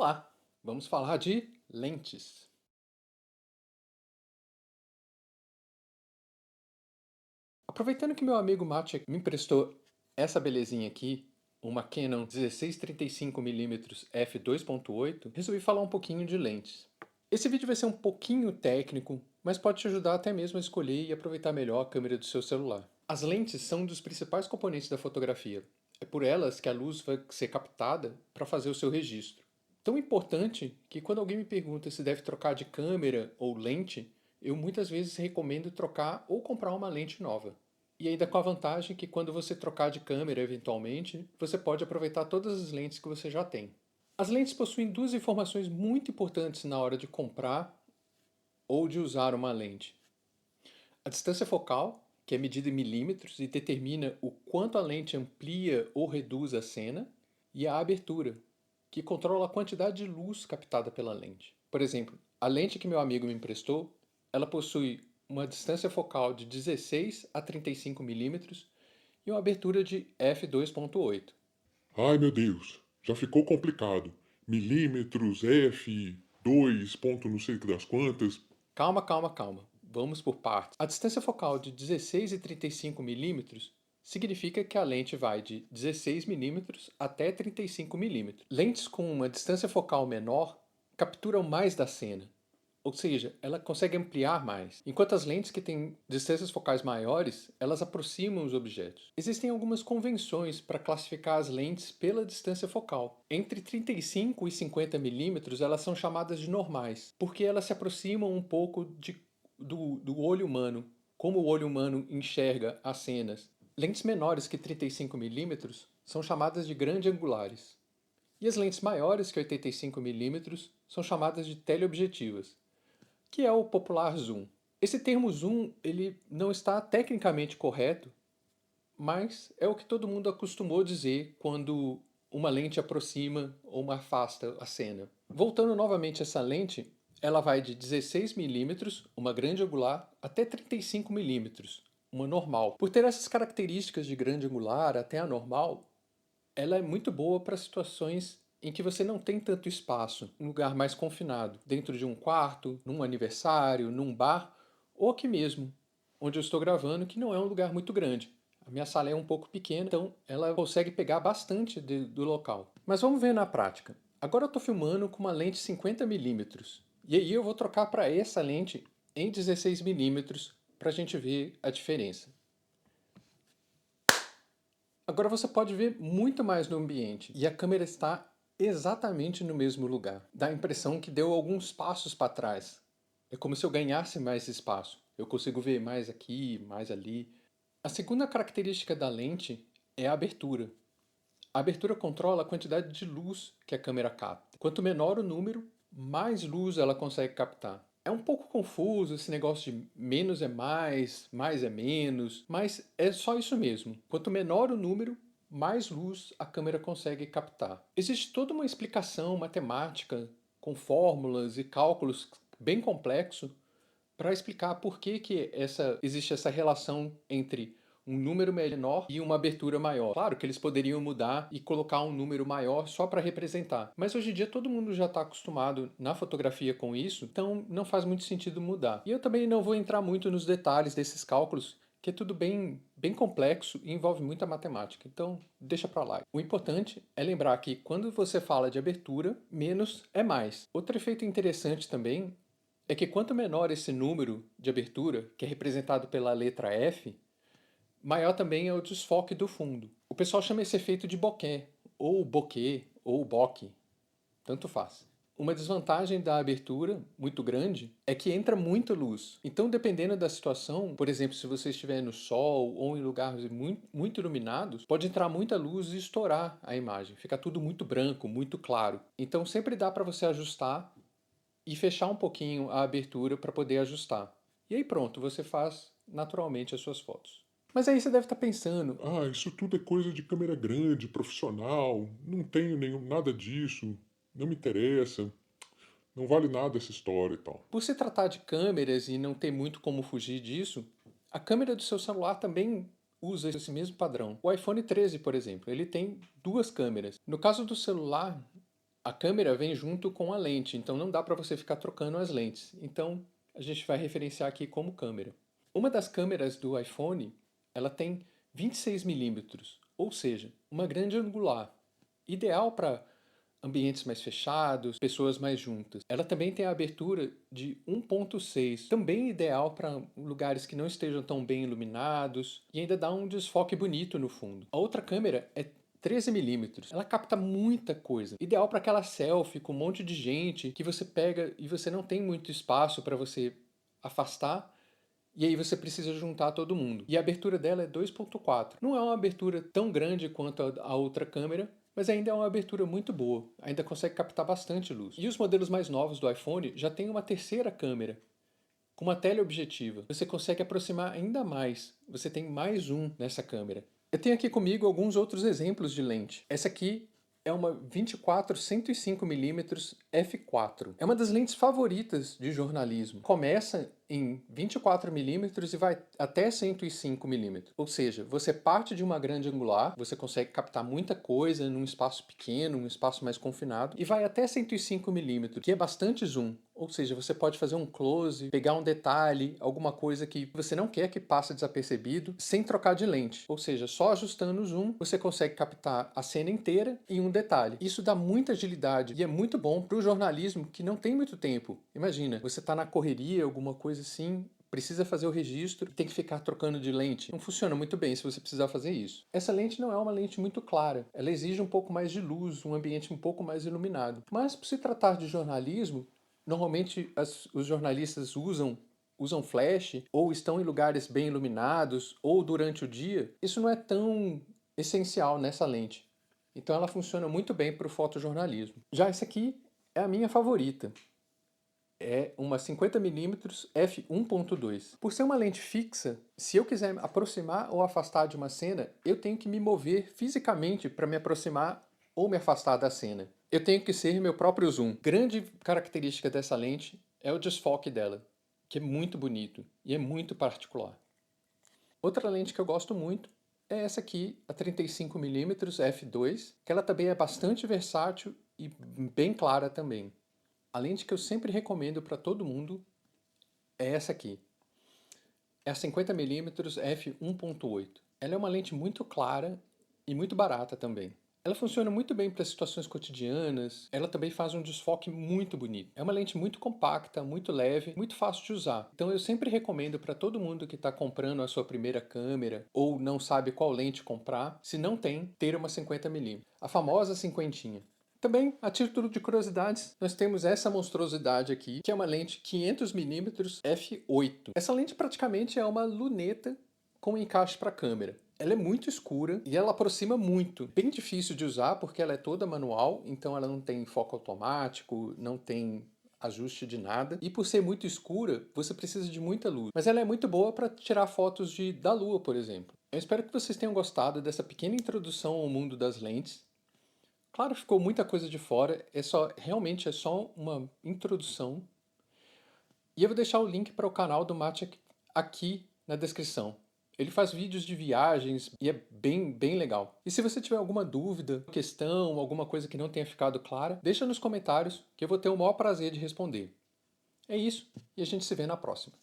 Olá, vamos falar de lentes. Aproveitando que meu amigo Maciek me emprestou essa belezinha aqui, uma Canon 16-35mm f2.8, resolvi falar um pouquinho de lentes. Esse vídeo vai ser um pouquinho técnico, mas pode te ajudar até mesmo a escolher e aproveitar melhor a câmera do seu celular. As lentes são um dos principais componentes da fotografia. É por elas que a luz vai ser captada para fazer o seu registro. Tão importante que quando alguém me pergunta se deve trocar de câmera ou lente, eu muitas vezes recomendo trocar ou comprar uma lente nova. E ainda com a vantagem que quando você trocar de câmera eventualmente, você pode aproveitar todas as lentes que você já tem. As lentes possuem duas informações muito importantes na hora de comprar ou de usar uma lente. A distância focal, que é medida em milímetros e determina o quanto a lente amplia ou reduz a cena, e a abertura, que controla a quantidade de luz captada pela lente. Por exemplo, a lente que meu amigo me emprestou, ela possui uma distância focal de 16 a 35 milímetros e uma abertura de f2.8. Ai meu Deus, já ficou complicado. Milímetros, F, 2 ponto não sei das quantas. Calma, calma, calma. Vamos por partes. A distância focal de 16 e 35 milímetros significa que a lente vai de 16 milímetros até 35 milímetros. Lentes com uma distância focal menor capturam mais da cena, ou seja, ela consegue ampliar mais, enquanto as lentes que têm distâncias focais maiores, elas aproximam os objetos. Existem algumas convenções para classificar as lentes pela distância focal. Entre 35 e 50 milímetros, elas são chamadas de normais, porque elas se aproximam um pouco do olho humano, como o olho humano enxerga as cenas. Lentes menores que 35 milímetros são chamadas de grande angulares. E as lentes maiores que 85 milímetros são chamadas de teleobjetivas, que é o popular zoom. Esse termo zoom ele não está tecnicamente correto, mas é o que todo mundo acostumou dizer quando uma lente aproxima ou afasta a cena. Voltando novamente a essa lente, ela vai de 16 milímetros, uma grande angular, até 35 milímetros, uma normal. Por ter essas características de grande angular até a normal, ela é muito boa para situações em que você não tem tanto espaço, um lugar mais confinado, dentro de um quarto, num aniversário, num bar, ou aqui mesmo, onde eu estou gravando, que não é um lugar muito grande. A minha sala é um pouco pequena, então ela consegue pegar bastante do local. Mas vamos ver na prática. Agora eu estou filmando com uma lente 50mm, e aí eu vou trocar para essa lente em 16mm para a gente ver a diferença. Agora você pode ver muito mais no ambiente e a câmera está exatamente no mesmo lugar. Dá a impressão que deu alguns passos para trás. É como se eu ganhasse mais espaço. Eu consigo ver mais aqui, mais ali. A segunda característica da lente é a abertura. A abertura controla a quantidade de luz que a câmera capta. Quanto menor o número, mais luz ela consegue captar. É um pouco confuso esse negócio de menos é mais é menos, mas é só isso mesmo. Quanto menor o número, mais luz a câmera consegue captar. Existe toda uma explicação matemática com fórmulas e cálculos bem complexo para explicar por que existe essa relação entre um número menor e uma abertura maior. Claro que eles poderiam mudar e colocar um número maior só para representar, mas hoje em dia todo mundo já está acostumado na fotografia com isso, então não faz muito sentido mudar. E eu também não vou entrar muito nos detalhes desses cálculos, que é tudo bem complexo e envolve muita matemática, então deixa para lá. O importante é lembrar que quando você fala de abertura, menos é mais. Outro efeito interessante também é que quanto menor esse número de abertura, que é representado pela letra F, maior também é o desfoque do fundo. O pessoal chama esse efeito de bokeh, ou bokeh, ou bokeh, tanto faz. Uma desvantagem da abertura muito grande é que entra muita luz. Então, dependendo da situação, por exemplo, se você estiver no sol ou em lugares muito iluminados, pode entrar muita luz e estourar a imagem. Fica tudo muito branco, muito claro. Então, sempre dá para você ajustar e fechar um pouquinho a abertura para poder ajustar. E aí pronto, você faz naturalmente as suas fotos. Mas aí você deve estar pensando, Ah, isso tudo é coisa de câmera grande, profissional. Não tenho nenhum, nada disso. Não me interessa. Não vale nada essa história e tal. por se tratar de câmeras e não ter muito como fugir disso, a câmera do seu celular também usa esse mesmo padrão. O iPhone 13, por exemplo, ele tem duas câmeras. No caso do celular, A câmera vem junto com a lente, então não dá para você ficar trocando as lentes. Então a gente vai referenciar aqui como câmera. Uma das câmeras do iPhone, ela tem 26 milímetros, ou seja, uma grande angular, ideal para ambientes mais fechados, pessoas mais juntas. Ela também tem a abertura de 1.6, também ideal para lugares que não estejam tão bem iluminados e ainda dá um desfoque bonito no fundo. A outra câmera é 13 milímetros. Ela capta muita coisa. Ideal para aquela selfie com um monte de gente que você pega e você não tem muito espaço para você afastar. E aí você precisa juntar todo mundo. E a abertura dela é 2.4. Não é uma abertura tão grande quanto a outra câmera, mas ainda é uma abertura muito boa. Ainda consegue captar bastante luz. E os modelos mais novos do iPhone já têm uma terceira câmera, com uma teleobjetiva. Você consegue aproximar ainda mais. Você tem mais um nessa câmera. Eu tenho aqui comigo alguns outros exemplos de lente. Essa aqui é uma 24-105mm f4. É uma das lentes favoritas de jornalismo. Começa em 24mm e vai até 105mm. Ou seja, você parte de uma grande angular, você consegue captar muita coisa num espaço pequeno, um espaço mais confinado, e vai até 105mm, que é bastante zoom. Ou seja, você pode fazer um close, pegar um detalhe, alguma coisa que você não quer que passe desapercebido, sem trocar de lente. Ou seja, só ajustando o zoom, você consegue captar a cena inteira em um detalhe. Isso dá muita agilidade e é muito bom para o jornalismo que não tem muito tempo. Imagina, você está na correria, alguma coisa assim, precisa fazer o registro, tem que ficar trocando de lente. Não funciona muito bem se você precisar fazer isso. Essa lente não é uma lente muito clara. Ela exige um pouco mais de luz, um ambiente um pouco mais iluminado. Mas, por se tratar de jornalismo, normalmente os jornalistas usam flash, ou estão em lugares bem iluminados, ou durante o dia. Isso não é tão essencial nessa lente. Então ela funciona muito bem para o fotojornalismo. Já essa aqui é a minha favorita. É uma 50mm f1.2. Por ser uma lente fixa, se eu quiser aproximar ou afastar de uma cena, eu tenho que me mover fisicamente para me aproximar ou me afastar da cena. Eu tenho que ser meu próprio zoom. Grande característica dessa lente é o desfoque dela, que é muito bonito e é muito particular. Outra lente que eu gosto muito é essa aqui, a 35mm f2, que ela também é bastante versátil e bem clara também. A lente que eu sempre recomendo para todo mundo é essa aqui. É a 50mm f1.8. Ela é uma lente muito clara e muito barata também. Ela funciona muito bem para situações cotidianas, ela também faz um desfoque muito bonito. É uma lente muito compacta, muito leve, muito fácil de usar. Então eu sempre recomendo para todo mundo que está comprando a sua primeira câmera ou não sabe qual lente comprar, se não tem, ter uma 50mm. A famosa cinquentinha. Também, a título de curiosidades, nós temos essa monstruosidade aqui, que é uma lente 500mm f8. Essa lente praticamente é uma luneta com encaixe para câmera. Ela é muito escura e ela aproxima muito. Bem difícil de usar porque ela é toda manual, então ela não tem foco automático, não tem ajuste de nada. E por ser muito escura, você precisa de muita luz. Mas ela é muito boa para tirar fotos da lua, por exemplo. Eu espero que vocês tenham gostado dessa pequena introdução ao mundo das lentes. Claro, ficou muita coisa de fora, realmente é só uma introdução. E eu vou deixar o link para o canal do Maciek aqui na descrição. Ele faz vídeos de viagens e é bem legal. E se você tiver alguma dúvida, questão, alguma coisa que não tenha ficado clara, deixa nos comentários que eu vou ter o maior prazer de responder. É isso, e a gente se vê na próxima.